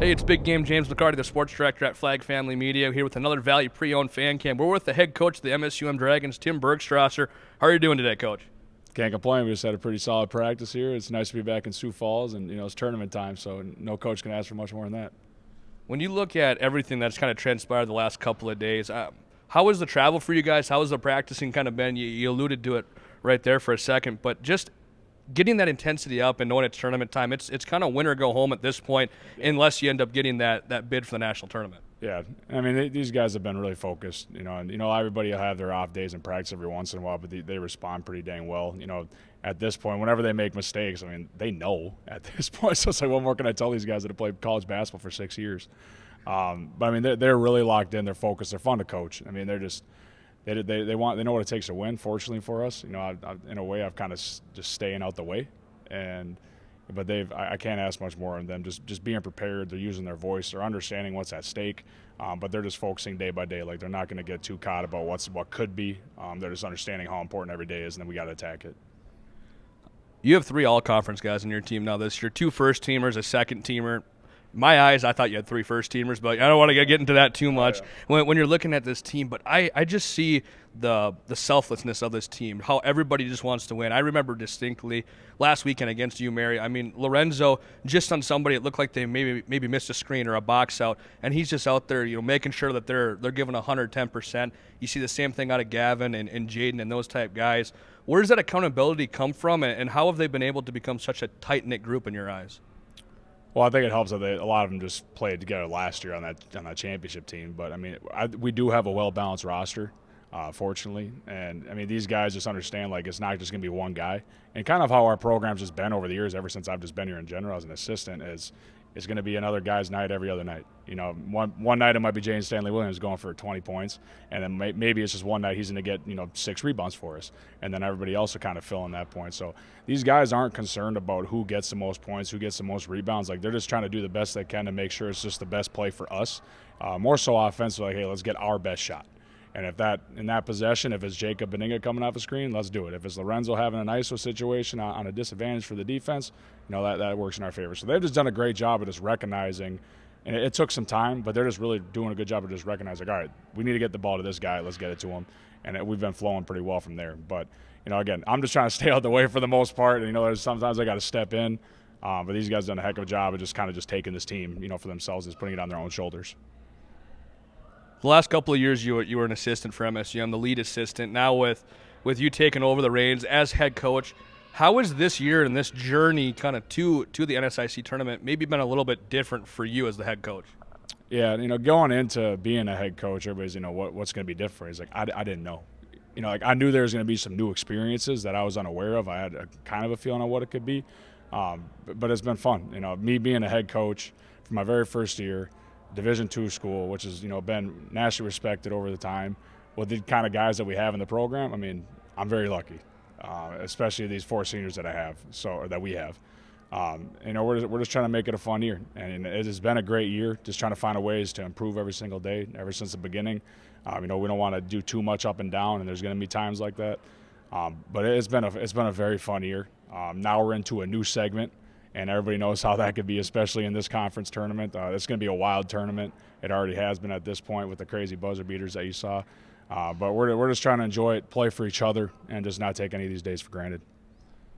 Hey, it's Big Game James McCarty, the sports director at Flag Family Media, here with another Valley Pre-Owned Fan Cam. We're with the head coach of the MSUM Dragons, Tim Bergstraser. How are you doing today, Coach? Can't complain. We just had a pretty solid practice here. It's nice to be back in Sioux Falls, and it's tournament time, so no coach can ask for much more than that. When you look at everything that's kind of transpired the last couple of days, how was the travel for you guys? How has the practicing kind of been? You alluded to it right there for a second, but just getting that intensity up and knowing it's tournament time, it's kind of win or go home at this point, unless you end up getting that bid for the national tournament. Yeah, I mean, these guys have been really focused, and everybody will have their off days in practice every once in a while, but they respond pretty dang well. At this point, whenever they make mistakes, I mean, they know at this point. So it's like, what more can I tell these guys that have played college basketball for 6 years? But I mean, they're really locked in. They're focused. They're fun to coach. I mean, they're just they know what it takes to win. Fortunately for us, in a way, I've kind of just staying out the way, but I can't ask much more on them. Just being prepared. They're using their voice. They're understanding what's at stake. But they're just focusing day by day. Like, they're not going to get too caught about what could be. They're just understanding how important every day is, and then we got to attack it. You have 3 all-conference guys on your team now this year, 2 first-teamers, a second-teamer. My eyes, I thought you had 3 first-teamers, but I don't want to get into that too much when you're looking at this team. But I just see the selflessness of this team, how everybody just wants to win. I remember distinctly last weekend against you, Mary. I mean, Lorenzo, just on somebody, it looked like they maybe missed a screen or a box out, and he's just out there, making sure that they're giving 110%. You see the same thing out of Gavin and Jaden and those type guys. Where does that accountability come from, and how have they been able to become such a tight-knit group in your eyes? Well, I think it helps that a lot of them just played together last year on that championship team. But I mean, we do have a well-balanced roster, fortunately. And I mean, these guys just understand, like, it's not just going to be one guy. And kind of how our program's just been over the years, ever since I've just been here in general as an assistant, is it's going to be another guy's night every other night. One night it might be James Stanley Williams going for 20 points, and then maybe it's just one night he's going to get 6 rebounds for us, and then everybody else will kind of fill in that point. So these guys aren't concerned about who gets the most points, who gets the most rebounds. Like, they're just trying to do the best they can to make sure it's just the best play for us. More so offensively, like, hey, let's get our best shot. And if in that possession, if it's Jacob Beninga coming off a screen, let's do it. If it's Lorenzo having an ISO situation on a disadvantage for the defense, that works in our favor. So they've just done a great job of just recognizing, and it took some time, but they're just really doing a good job of just recognizing, all right, we need to get the ball to this guy, let's get it to him. And we've been flowing pretty well from there. But, again, I'm just trying to stay out the way for the most part. And, there's sometimes I got to step in. But these guys have done a heck of a job of just kind of just taking this team, for themselves, just putting it on their own shoulders. The last couple of years, you were an assistant for MSUM, the lead assistant. Now with you taking over the reins as head coach, how has this year and this journey kind of to the NSIC tournament maybe been a little bit different for you as the head coach? Yeah, going into being a head coach, everybody's, what's going to be different? It's like, I didn't know. I knew there was going to be some new experiences that I was unaware of. I had a kind of a feeling of what it could be. But it's been fun. Me being a head coach for my very first year, Division II school, which has been nationally respected over the time, with the kind of guys that we have in the program. I mean, I'm very lucky, especially these 4 seniors that I have, or that we have. We're just trying to make it a fun year, and it has been a great year. Just trying to find ways to improve every single day, ever since the beginning. We don't want to do too much up and down, and there's going to be times like that. But it's been a very fun year. Now we're into a new segment. And everybody knows how that could be, especially in this conference tournament. It's going to be a wild tournament. It already has been at this point with the crazy buzzer beaters that you saw. But we're just trying to enjoy it, play for each other, and just not take any of these days for granted.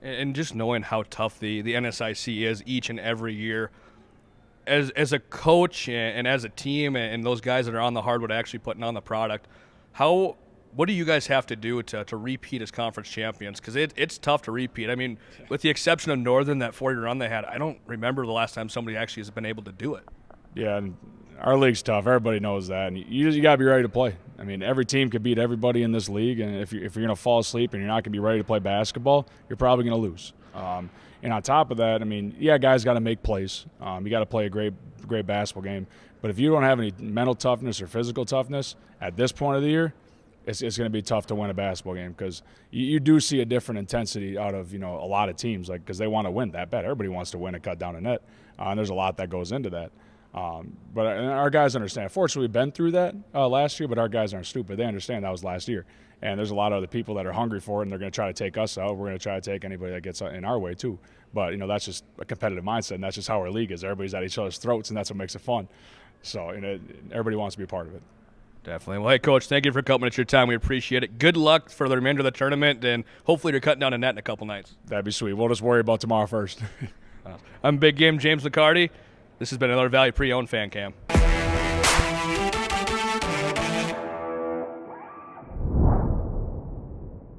And just knowing how tough the NSIC is each and every year, as a coach and as a team and those guys that are on the hardwood actually putting on the product, what do you guys have to do to repeat as conference champions? Because it's tough to repeat. I mean, with the exception of Northern, that 4-year run they had, I don't remember the last time somebody actually has been able to do it. Yeah, and our league's tough. Everybody knows that. And you got to be ready to play. I mean, every team could beat everybody in this league. And if you're going to fall asleep and you're not going to be ready to play basketball, you're probably going to lose. And on top of that, I mean, yeah, guys got to make plays. You got to play a great basketball game. But if you don't have any mental toughness or physical toughness at this point of the year, it's going to be tough to win a basketball game, because you do see a different intensity out of a lot of teams, because they want to win that bad. Everybody wants to win and cut down a net, and there's a lot that goes into that. But our guys understand. Fortunately, we've been through that last year, but our guys aren't stupid. They understand that was last year. And there's a lot of other people that are hungry for it, and they're going to try to take us out. We're going to try to take anybody that gets in our way, too. But, that's just a competitive mindset, and that's just how our league is. Everybody's at each other's throats, and that's what makes it fun. So, everybody wants to be a part of it. Definitely. Well, hey, Coach, thank you for coming at your time. We appreciate it. Good luck for the remainder of the tournament, and hopefully you're cutting down a net in a couple nights. That'd be sweet. We'll just worry about tomorrow first. I'm Big Game James McCarty. This has been another Valley Pre-Owned Fan Cam.